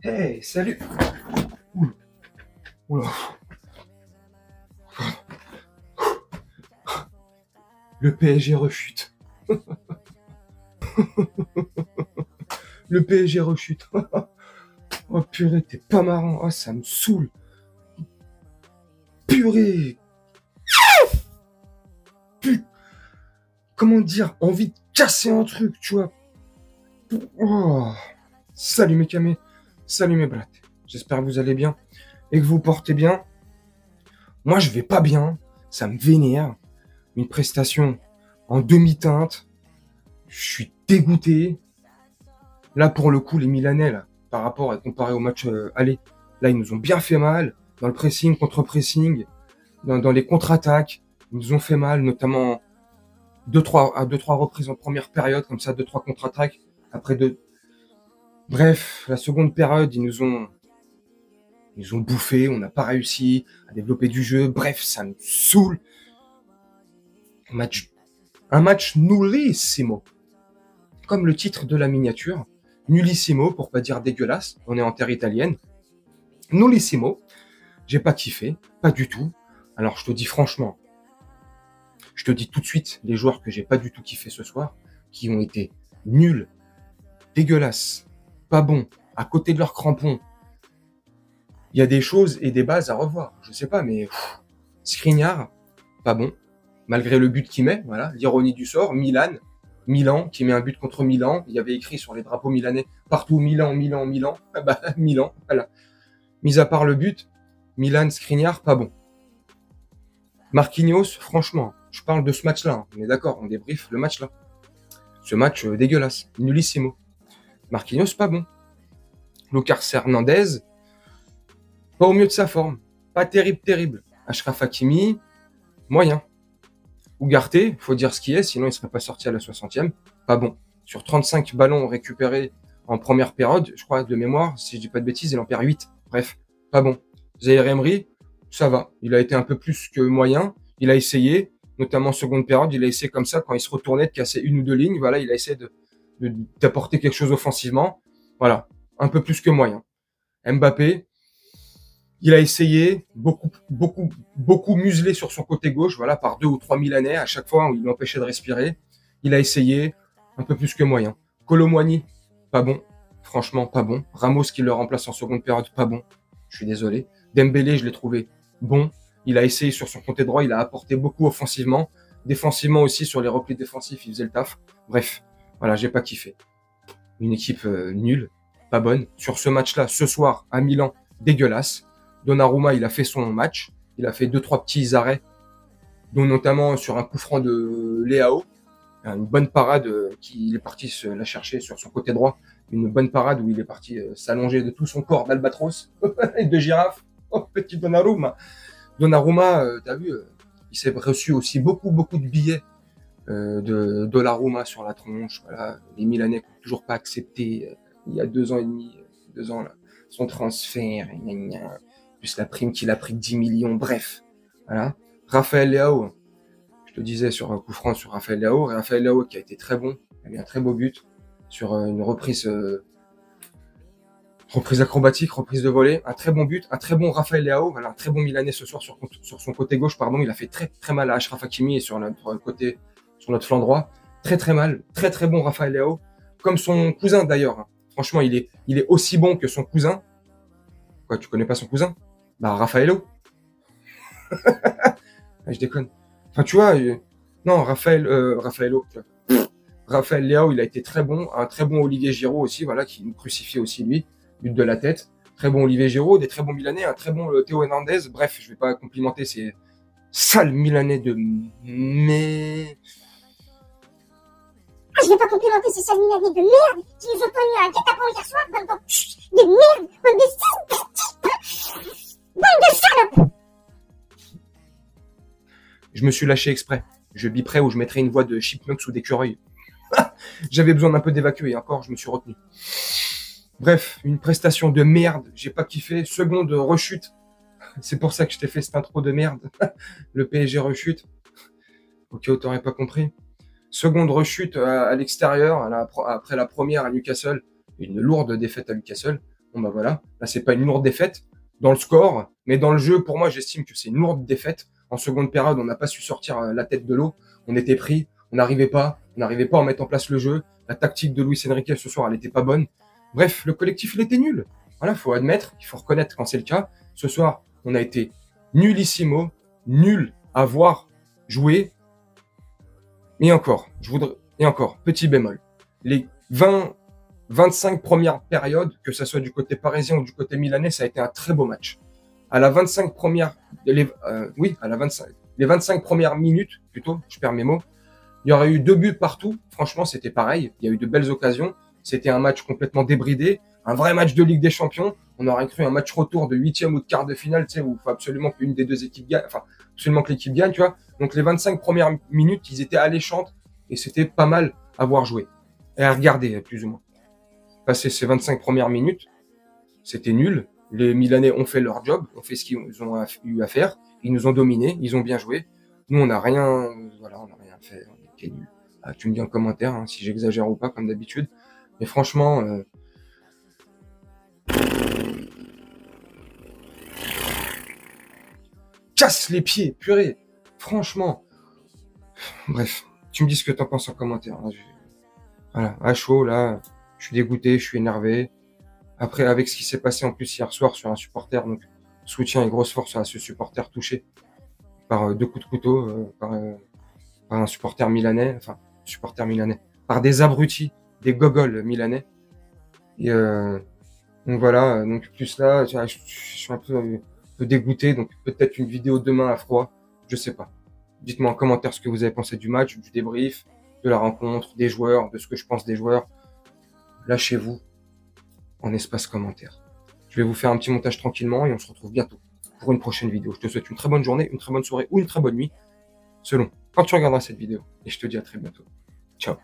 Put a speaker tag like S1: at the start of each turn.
S1: Hey, salut. Oula, oula. Le PSG rechute. Le PSG rechute. Oh purée, t'es pas marrant. Oh, ça me saoule. Purée. Pu- Comment dire, envie de casser un truc, tu vois. Oh. Salut mes camés. Salut mes brattes. J'espère que vous allez bien et que vous portez bien. Moi, je vais pas bien. Ça me vénère. Une prestation en demi-teinte. Je suis dégoûté. Là, pour le coup, les Milanais, là, par rapport à comparé au match aller, là, ils nous ont bien fait mal dans le pressing, contre-pressing, dans les contre-attaques. Ils nous ont fait mal, notamment à deux, trois reprises en première période, comme ça, deux, trois contre-attaques. Après deux. Bref, la seconde période, ils nous ont bouffé. On n'a pas réussi à développer du jeu. Bref, ça me saoule. Un match nullissimo. Comme le titre de la miniature. Nullissimo, pour pas dire dégueulasse. On est en terre italienne. Nullissimo. J'ai pas kiffé, pas du tout. Alors je te dis franchement, je te dis tout de suite les joueurs que j'ai pas du tout kiffé ce soir, qui ont été nuls, dégueulasses, pas bons, à côté de leurs crampons. Il y a des choses et des bases à revoir. Je sais pas, mais Skriniar, pas bon, malgré le but qu'il met. Voilà, l'ironie du sort. Milan qui met un but contre Milan. Il y avait écrit sur les drapeaux milanais partout Milan, Milan, Milan. Ah bah Milan, voilà. Mis à part le but, Milan, Skriniar, pas bon. Marquinhos, franchement, je parle de ce match-là. Hein. On est d'accord, on débrief le match-là. Ce match dégueulasse, nullissimo. Marquinhos, pas bon. Lucas Hernandez, pas au mieux de sa forme. Pas terrible, terrible. Achraf Hakimi, moyen. Ougarté, faut dire ce qui est, sinon il serait pas sorti à la 60e. Pas bon. Sur 35 ballons récupérés en première période, je crois de mémoire, si je dis pas de bêtises, il en perd 8. Bref, pas bon. Zaire Emery, ça va. Il a été un peu plus que moyen. Il a essayé, notamment en seconde période, il a essayé comme ça, quand il se retournait, de casser une ou deux lignes. Voilà, il a essayé d'apporter quelque chose offensivement. Voilà, un peu plus que moyen. Mbappé, il a essayé, beaucoup muselé sur son côté gauche, voilà, par 2 ou 3 Milanais, à chaque fois, où il l'empêchait de respirer. Il a essayé, un peu plus que moyen. Kolo Muani, pas bon. Franchement, pas bon. Ramos qui le remplace en seconde période, pas bon. Je suis désolé. Dembélé, je l'ai trouvé bon. Il a essayé sur son côté droit, il a apporté beaucoup offensivement. Défensivement aussi, sur les replis défensifs, il faisait le taf. Bref, voilà, j'ai pas kiffé. Une équipe nulle, pas bonne. Sur ce match-là, ce soir, à Milan, dégueulasse. Donnarumma, il a fait son match. Il a fait 2-3 petits arrêts, dont notamment sur un coup franc de Leao. Une bonne parade qu'il est parti se la chercher sur son côté droit. Une bonne parade où il est parti s'allonger de tout son corps d'albatros et de girafe. Oh, petit Donnarumma. Donnarumma, t'as vu, il s'est reçu aussi beaucoup de billets de Donnarumma sur la tronche. Voilà, les Milanais n'ont toujours pas accepté il y a 2 ans et demi, 2 ans là, son transfert, gna gna, plus la prime qu'il a pris de 10 millions. Bref, voilà. Raphaël Leao, je te disais sur un coup franc sur Raphaël Leao qui a été très bon, il a mis un très beau but sur une reprise acrobatique, reprise de volée, un très bon but, un très bon Raphaël Leao, voilà, un très bon Milanais ce soir sur son côté gauche, pardon, il a fait très mal à Achraf Hakimi et sur notre côté, sur notre flanc droit, très mal, très bon Raphaël Leao, comme son cousin d'ailleurs. Hein. Franchement, il est aussi bon que son cousin. Quoi, tu connais pas son cousin? Bah Raphaëlo. Ah, je déconne. Enfin, tu vois, non, Raphaëlo. Raphaël Leao, il a été très bon, un très bon Olivier Giroud aussi, voilà, qui nous crucifiait aussi lui, but de la tête. Très bon Olivier Giroud, des très bons Milanais, un très bon Théo Hernandez. Bref, je vais pas complimenter ces sales Milanais de mais.
S2: Ah, je vais pas complimenter ces sales Milanais de merde qui nous ont tenu un guet-apens hier soir, de merde, bande de salopes.
S1: Je me suis lâché exprès. Je biperais ou je mettrais une voix de Chipmunks ou d'écureuil. J'avais besoin d'un peu d'évacuer, encore, je me suis retenu. Bref, une prestation de merde, j'ai pas kiffé. Seconde rechute. C'est pour ça que je t'ai fait cette intro de merde. Le PSG rechute. Ok, t'aurais pas compris. Seconde rechute à l'extérieur, après la première à Newcastle. Une lourde défaite à Newcastle. Bon bah voilà, là c'est pas une lourde défaite dans le score, mais dans le jeu, pour moi, j'estime que c'est une lourde défaite. En seconde période, on n'a pas su sortir la tête de l'eau, on était pris, on n'arrivait pas à mettre en place le jeu. La tactique de Luis Enrique ce soir, elle n'était pas bonne. Bref, le collectif, il était nul. Voilà, faut admettre, il faut reconnaître quand c'est le cas. Ce soir, on a été nullissimo, nul à voir jouer. Et encore, petit bémol. Les 25 premières périodes, que ce soit du côté parisien ou du côté milanais, ça a été un très beau match. À la 25 premières, les 25 premières minutes, plutôt, je perds mes mots, il y aurait eu 2 buts partout. Franchement, c'était pareil. Il y a eu de belles occasions. C'était un match complètement débridé. Un vrai match de Ligue des Champions. On aurait cru un match retour de 8e ou de quart de finale, tu sais, où il faut absolument qu'une des deux équipes gagne, enfin, absolument que l'équipe gagne, tu vois. Donc, les 25 premières minutes, ils étaient alléchantes et c'était pas mal à voir jouer. Et à regarder, plus ou moins. Passer ces 25 premières minutes, c'était nul. Les Milanais ont fait leur job, ont fait ce qu'ils ont eu à faire. Ils nous ont dominés, ils ont bien joué. Nous, on n'a rien, voilà, on n'a rien fait. On était nuls. Ah, tu me dis en commentaire hein, si j'exagère ou pas, comme d'habitude. Mais franchement, casse les pieds, purée. Franchement. Bref, tu me dis ce que t'en penses en commentaire. Là, voilà, à chaud, là, je suis dégoûté, je suis énervé. Après, avec ce qui s'est passé en plus hier soir sur un supporter, donc soutien et grosse force à ce supporter touché par 2 coups de couteau, par un supporter milanais, par des abrutis, des gogoles milanais. Et donc voilà, donc plus là, je suis un peu dégoûté, donc peut-être une vidéo demain à froid, je sais pas. Dites-moi en commentaire ce que vous avez pensé du match, du débrief, de la rencontre, des joueurs, de ce que je pense des joueurs. Lâchez-vous en espace commentaire. Je vais vous faire un petit montage tranquillement et on se retrouve bientôt pour une prochaine vidéo. Je te souhaite une très bonne journée, une très bonne soirée ou une très bonne nuit, selon quand tu regarderas cette vidéo. Et je te dis à très bientôt. Ciao.